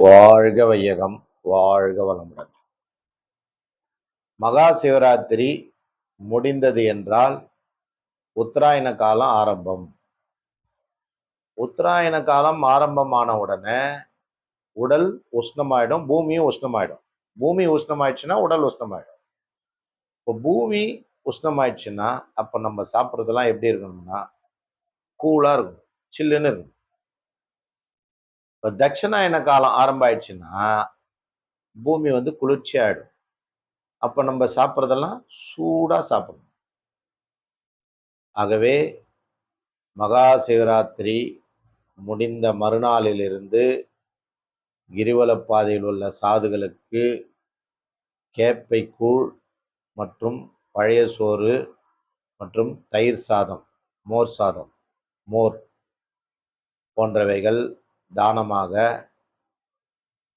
வாழ்க வையகம், வாழ்க வளமுடன். மகா சிவராத்திரி முடிந்தது என்றால் உத்தராயண காலம் ஆரம்பம். உத்தராயண காலம் ஆரம்பமான உடனே உடல் உஷ்ணமாயிடும், பூமியும் உஷ்ணமாயிடும். பூமி உஷ்ணமாயிடுச்சுன்னா உடல் உஷ்ணமாயிடும். இப்போ பூமி உஷ்ணமாயிடுச்சுன்னா அப்போ நம்ம சாப்பிட்றதெல்லாம் எப்படி இருக்கணும்னா கூலா இருக்கும், சில்லுன்னு இருக்கும். இப்போ தட்சிணாயன காலம் ஆரம்பம் ஆயிடுச்சுன்னா பூமி குளிர்ச்சி ஆயிடும். அப்போ நம்ம சாப்பிட்றதெல்லாம் சூடா சாப்பிடணும். ஆகவே மகா சிவராத்திரி முடிந்த மறுநாளிலிருந்து கிரிவலப்பாதையில் உள்ள சாதுகளுக்கு கேப்பை கூழ் மற்றும் பழைய சோறு மற்றும் தயிர் சாதம், மோர் சாதம், மோர் போன்றவைகள் தானமாக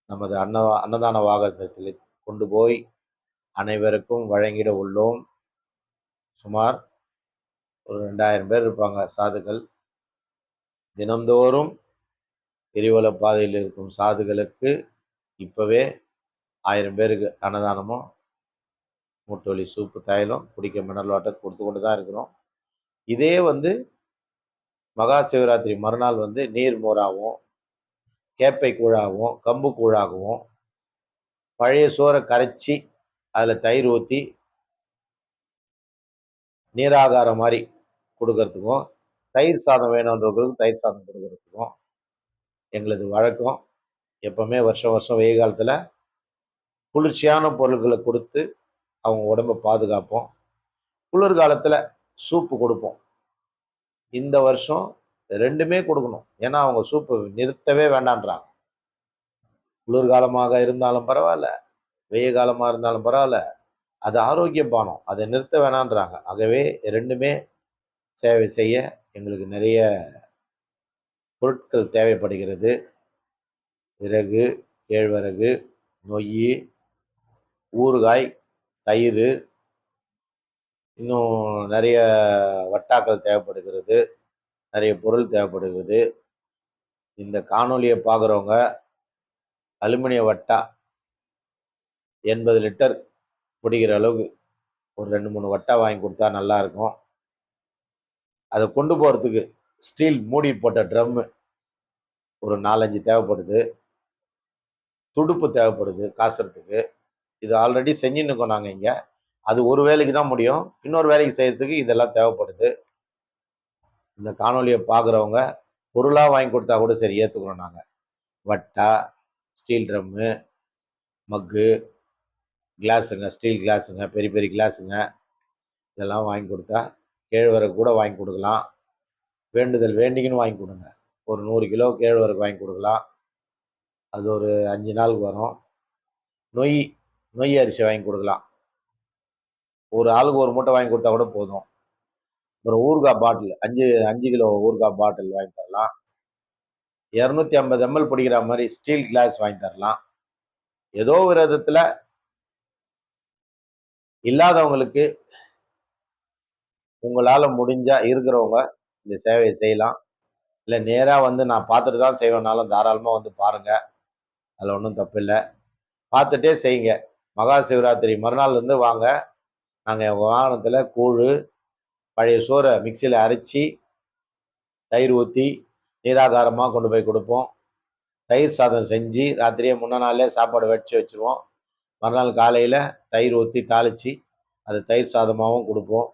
நமது அன்னதான வாகனத்தில் கொண்டு போய் அனைவருக்கும் வழங்கிட உள்ளோம். சுமார் ஒரு 2000 பேர் இருப்பாங்க சாதுக்கள். தினந்தோறும் கிரிவல பாதையில் இருக்கும் சாதுகளுக்கு இப்பவே 1000 பேருக்கு அன்னதானமும் மூட்டு வலி சூப்பு தைலம் குடிக்க மினரல் வாட்டர் கொடுத்து கொண்டு தான் இருக்கிறோம். இதே மகா சிவராத்திரி மறுநாள் நீர் மோராகவும் கேப்பை கூழாகவும் கம்பு கூழாகவும் பழைய சோறை கரைச்சி அதில் தயிர் ஊற்றி நீராகாரம் மாதிரி கொடுக்கறதுக்கும் தயிர் சாதம் வேணுன்றவங்களுக்கு தயிர் சாதம் கொடுக்கறதுக்கும் எங்களது வழக்கம். எப்பவுமே வருஷம் வருஷம் வெயில் காலத்தில் குளிர்ச்சியான பொருட்களை கொடுத்து அவங்க உடம்பை பாதுகாப்போம். குளிர்காலத்தில் சூப்பு கொடுப்போம். இந்த வருஷம் ரெண்டுமே கொடுக்கணும். ஏன்னா அவங்க சூப்பு நிறுத்தவே வேண்டான்றாங்க. குளிர்காலமாக இருந்தாலும் பரவாயில்ல, வெயில் காலமாக இருந்தாலும் பரவாயில்ல, அது ஆரோக்கிய பானம், அதை நிறுத்த வேணான்றாங்க. ஆகவே ரெண்டுமே சேவை செய்ய எங்களுக்கு நிறைய பொருட்கள் தேவைப்படுகிறது. விறகு, கேழ்வரகு, நொய், ஊறுகாய், தயிர், இன்னும் நிறைய வட்டாக்கள் தேவைப்படுகிறது, நிறைய பொருள் தேவைப்படுகிறது. இந்த காணொலியை பார்க்குறவங்க அலுமினிய வட்டா 80 லிட்டர் பிடிக்கிற அளவுக்கு ஒரு 2-3 வட்டா வாங்கி கொடுத்தா நல்லா இருக்கும். அதை கொண்டு போகிறதுக்கு ஸ்டீல் மூடி போட்ட ட்ரம்மு ஒரு 4-5 தேவைப்படுது. துடுப்பு தேவைப்படுது காசுறதுக்கு. இது ஆல்ரெடி செஞ்சுன்னு இருக்கோம் நாங்கள் இங்கே. அது ஒரு வேலைக்கு தான் முடியும், இன்னொரு வேலைக்கு செய்யறதுக்கு இதெல்லாம் தேவைப்படுது. இந்த காணொலியை பார்க்குறவங்க பொருளாக வாங்கி கொடுத்தா கூட சரி, ஏற்றுக்கிறோம் நாங்கள். வட்டா, ஸ்டீல் ட்ரம்மு, மக்கு, கிளாஸுங்க, ஸ்டீல் கிளாஸுங்க, பெரிய பெரிய கிளாஸுங்க, இதெல்லாம் வாங்கி கொடுத்தா, கேழ்வரகு கூட வாங்கி கொடுக்கலாம். வேண்டுதல் வேண்டிங்கன்னு வாங்கி கொடுங்க. ஒரு 100 கிலோ கேழ்வரகு வாங்கி கொடுக்கலாம். அது ஒரு 5 நாளுக்கு வரும். நொய் அரிசி வாங்கி கொடுக்கலாம். ஒரு ஆளுக்கு ஒரு மூட்டை வாங்கி கொடுத்தா கூட போதும். ஒரு ஊறுகாய் பாட்டில் 5 கிலோ ஊறுகாய் பாட்டில் வாங்கி தரலாம். 250 ml பிடிக்கிற மாதிரி ஸ்டீல் கிளாஸ் வாங்கி தரலாம். ஏதோ ஒரு விதத்தில் இல்லாதவங்களுக்கு உங்களால் முடிஞ்சா இருக்கிறவங்க இந்த சேவையை செய்யலாம். இல்லை நேராக நான் பார்த்துட்டு தான் செய்வேனாலும் தாராளமாக பாருங்க, அதில் ஒன்றும் தப்பு இல்லை. பார்த்துட்டே செய்யுங்க. மகா சிவராத்திரி மறுநாள் வாங்க. நாங்கள் எங்கள் வாகனத்தில் கூழ், பழைய சோறை மிக்சியில் அரைச்சி தயிர் ஊற்றி நீராகாரமாக கொண்டு போய் கொடுப்போம். தயிர் சாதம் செஞ்சு ராத்திரியே முன்ன நாளே சாப்பாடு வடித்து வச்சுருவோம். மறுநாள் காலையில் தயிர் ஊற்றி தாளித்து அது தயிர் சாதமாகவும் கொடுப்போம்.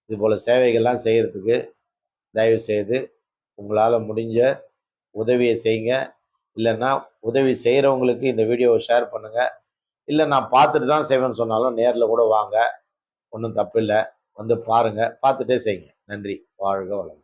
இது போல் சேவைகள்லாம் செய்கிறதுக்கு தயவு செய்து உங்களால் முடிஞ்ச உதவியை செய்யுங்க. இல்லைன்னா உதவி செய்கிறவங்களுக்கு இந்த வீடியோவை ஷேர் பண்ணுங்கள். இல்லை நான் பார்த்துட்டு தான் செய்வேன்னு சொன்னாலும் நேரில் கூட வாங்க, ஒன்றும் தப்பு இல்லை. பாருங்கள், பார்த்துட்டே செய்யுங்க. நன்றி. வாழ்க வளமுடன்.